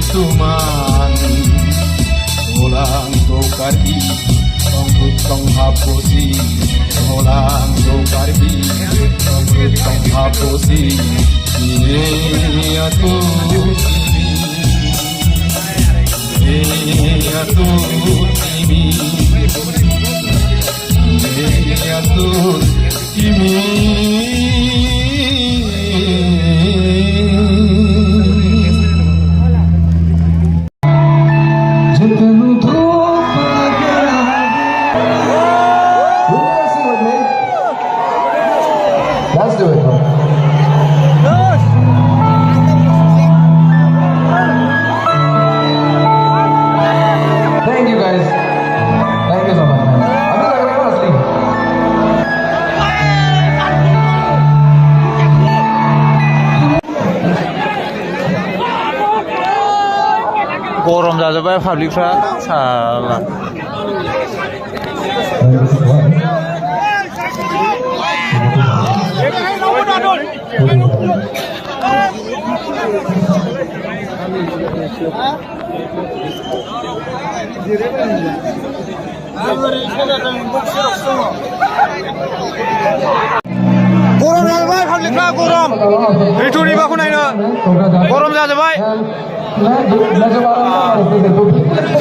Tuman ulang karbi tong hapusi ulang karbi tong hapusi ini aku ini Let's do it, bro. Thank you, guys. Thank you so much, man. I'm just like, I want to sleep. गरम जाजोब्बाय पाब्लिकफ्रा साला गरम जाजोब्बाय पाब्लिकफ्रा गरम रितुनि माखौ नायनो गरम जाजोब्बाय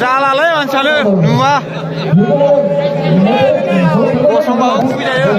जालालै मानसियानो नुवा गसंबाबो खुबैजायो